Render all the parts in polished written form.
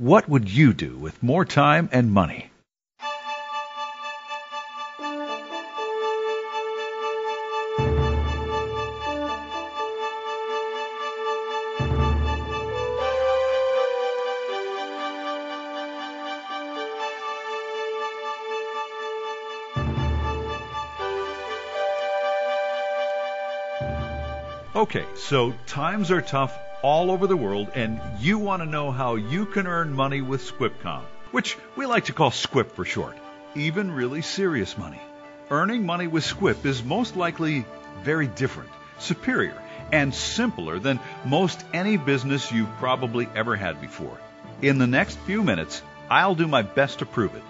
What would you do with more time and money? Okay, so times are tough all over the world, and you want to know how you can earn money with SquipCom, which we like to call Squip for short, even really serious money. Earning money with Squip is most likely very different, superior, and simpler than most any business you've probably ever had before. In the next few minutes, I'll do my best to prove it.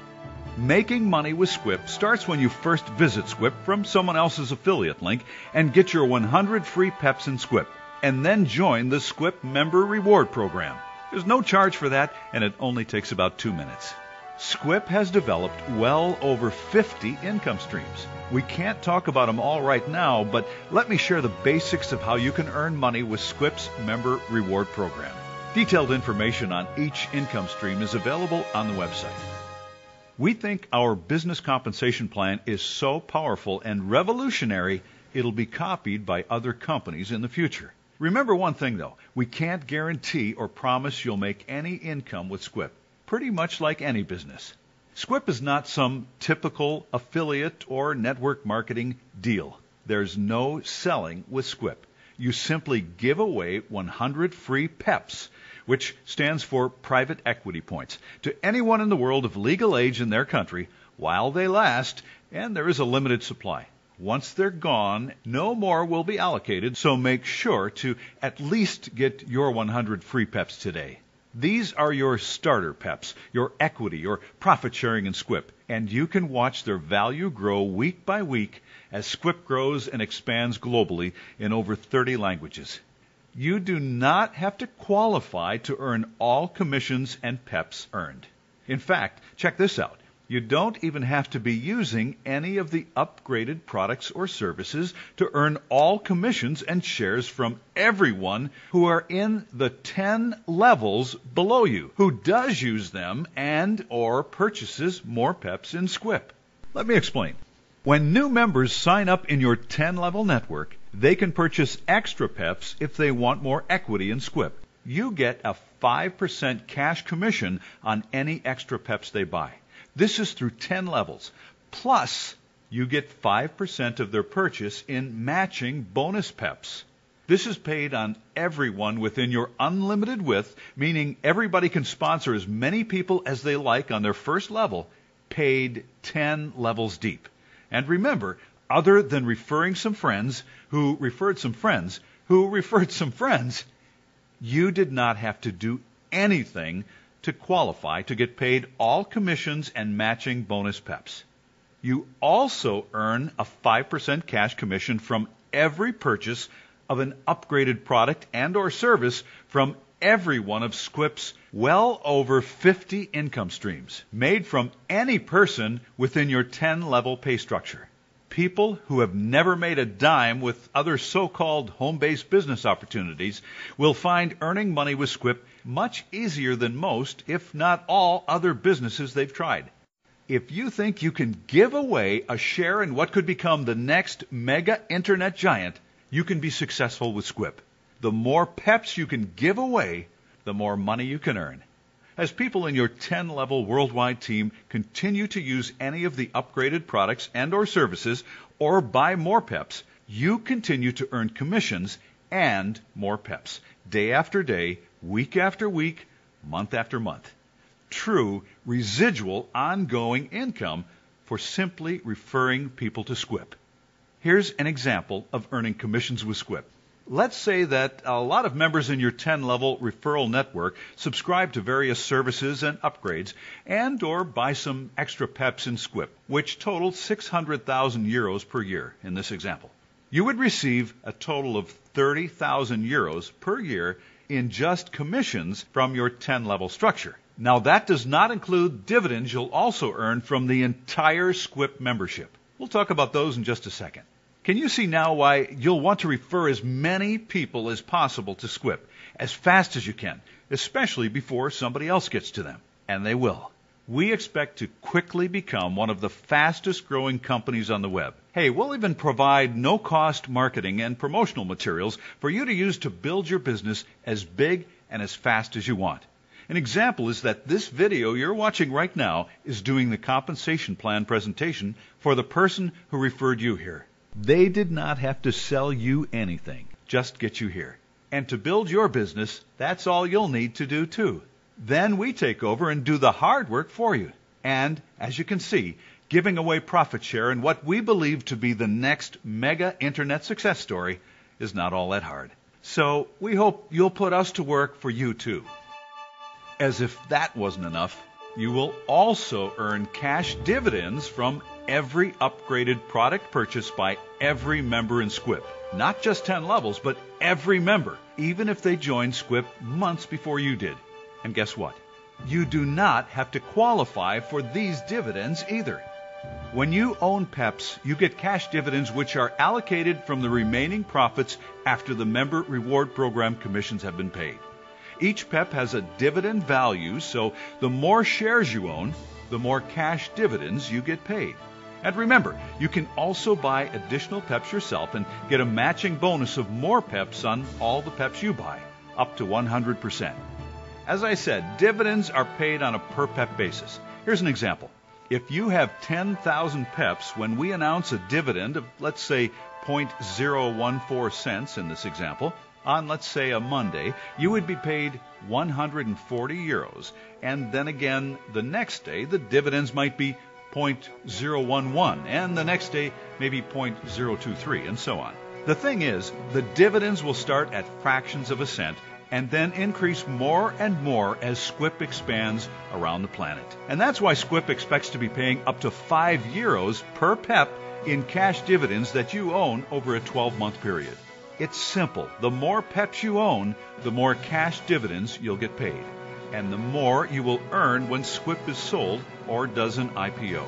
Making money with Squip starts when you first visit Squip from someone else's affiliate link and get your 100 free peps in Squip, and then join the Squip Member Reward Program. There's no charge for that, and it only takes about 2 minutes. Squip has developed well over 50 income streams. We can't talk about them all right now, but let me share the basics of how you can earn money with Squip's Member Reward Program. Detailed information on each income stream is available on the website. We think our business compensation plan is so powerful and revolutionary, it'll be copied by other companies in the future. Remember one thing, though. We can't guarantee or promise you'll make any income with Squip, pretty much like any business. Squip is not some typical affiliate or network marketing deal. There's no selling with Squip. You simply give away 100 free peps, which stands for private equity points, to anyone in the world of legal age in their country while they last, and there is a limited supply. Once they're gone, no more will be allocated, so make sure to at least get your 100 free peps today. These are your starter peps, your equity, your profit sharing in Squip, and you can watch their value grow week by week as Squip grows and expands globally in over 30 languages. You do not have to qualify to earn all commissions and peps earned. In fact, check this out. You don't even have to be using any of the upgraded products or services to earn all commissions and shares from everyone who are in the 10 levels below you, who does use them and or purchases more peps in Squip. Let me explain. When new members sign up in your 10-level network, they can purchase extra peps if they want more equity in Squip. You get a 5% cash commission on any extra peps they buy. This is through 10 levels. Plus, you get 5% of their purchase in matching bonus peps. This is paid on everyone within your unlimited width, meaning everybody can sponsor as many people as they like on their first level, paid 10 levels deep. And remember, other than referring some friends who referred some friends who referred some friends, you did not have to do anything to qualify to get paid all commissions and matching bonus peps. You also earn a 5% cash commission from every purchase of an upgraded product and or service from every one of Squip's well over 50 income streams, made from any person within your 10-level pay structure. People who have never made a dime with other so-called home-based business opportunities will find earning money with Squip much easier than most, if not all, other businesses they've tried. If you think you can give away a share in what could become the next mega internet giant, you can be successful with Squip. The more peps you can give away, the more money you can earn. As people in your 10-level worldwide team continue to use any of the upgraded products and or services or buy more peps, you continue to earn commissions and more peps, day after day, week after week, month after month. True residual ongoing income for simply referring people to Squip. Here's an example of earning commissions with Squip. Let's say that a lot of members in your 10-level referral network subscribe to various services and upgrades and or buy some extra peps in Squip, which total 600,000 euros per year in this example. You would receive a total of 30,000 euros per year in just commissions from your 10-level structure. Now, that does not include dividends you'll also earn from the entire Squip membership. We'll talk about those in just a second. Can you see now why you'll want to refer as many people as possible to Squip as fast as you can? especially before somebody else gets to them. And they will. We expect to quickly become one of the fastest growing companies on the web. Hey, we'll even provide no-cost marketing and promotional materials for you to use to build your business as big and as fast as you want. An example is that this video you're watching right now is doing the compensation plan presentation for the person who referred you here. They did not have to sell you anything, just get you here. And to build your business, that's all you'll need to do too. Then we take over and do the hard work for you. And, as you can see, giving away profit share in what we believe to be the next mega internet success story is not all that hard. So we hope you'll put us to work for you too. As if that wasn't enough, you will also earn cash dividends from every upgraded product purchase by every member in Squip. Not just 10 levels, but every member, even if they joined Squip months before you did. And guess what? You do not have to qualify for these dividends either. When you own PEPs, you get cash dividends which are allocated from the remaining profits after the member reward program commissions have been paid. Each PEP has a dividend value, so the more shares you own, the more cash dividends you get paid. And remember, you can also buy additional PEPs yourself and get a matching bonus of more PEPs on all the PEPs you buy, up to 100%. As I said, dividends are paid on a per PEP basis. Here's an example. If you have 10,000 PEPs, when we announce a dividend of, let's say, 0.014 cents in this example, on, let's say, a Monday, you would be paid 140 euros. And then again, the next day, the dividends might be 0.011, and the next day, maybe 0.023, and so on. The thing is, the dividends will start at fractions of a cent, and then increase more and more as Squip expands around the planet. And that's why Squip expects to be paying up to 5 euros per PEP in cash dividends that you own over a 12-month period. It's simple. The more PEPs you own, the more cash dividends you'll get paid, and the more you will earn when Squip is sold or does an IPO.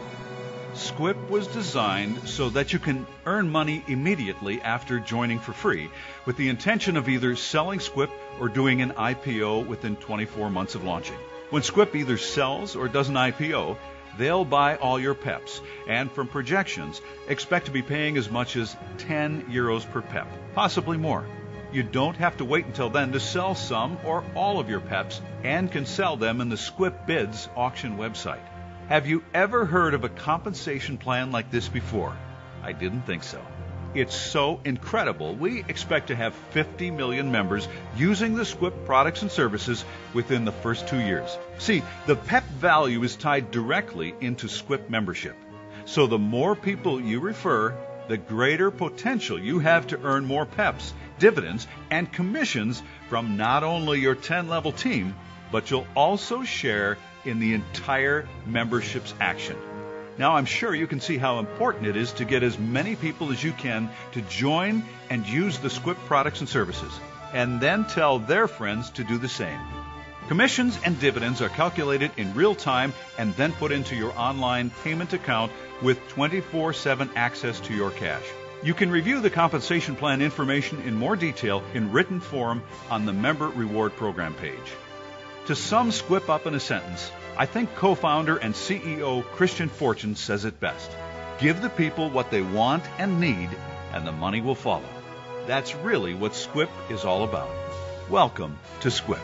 Squip was designed so that you can earn money immediately after joining for free, with the intention of either selling Squip or doing an IPO within 24 months of launching. When Squip either sells or does an IPO, they'll buy all your PEPs, and from projections, expect to be paying as much as 10 euros per PEP, possibly more. You don't have to wait until then to sell some or all of your PEPs, and can sell them in the Squip Bids auction website. Have you ever heard of a compensation plan like this before? I didn't think so. It's so incredible. We expect to have 50 million members using the Squip products and services within the first 2 years. See, the PEP value is tied directly into Squip membership. So the more people you refer, the greater potential you have to earn more PEPs, dividends, and commissions from not only your 10-level team, but you'll also share in the entire membership's action. Now, I'm sure you can see how important it is to get as many people as you can to join and use the Squip products and services, and then tell their friends to do the same. Commissions and dividends are calculated in real time and then put into your online payment account with 24/7 access to your cash. You can review the compensation plan information in more detail in written form on the Member Reward Program page. To sum Squip up in a sentence, I think co-founder and CEO Christian Fortune says it best. Give the people what they want and need, and the money will follow. That's really what Squip is all about. Welcome to Squip.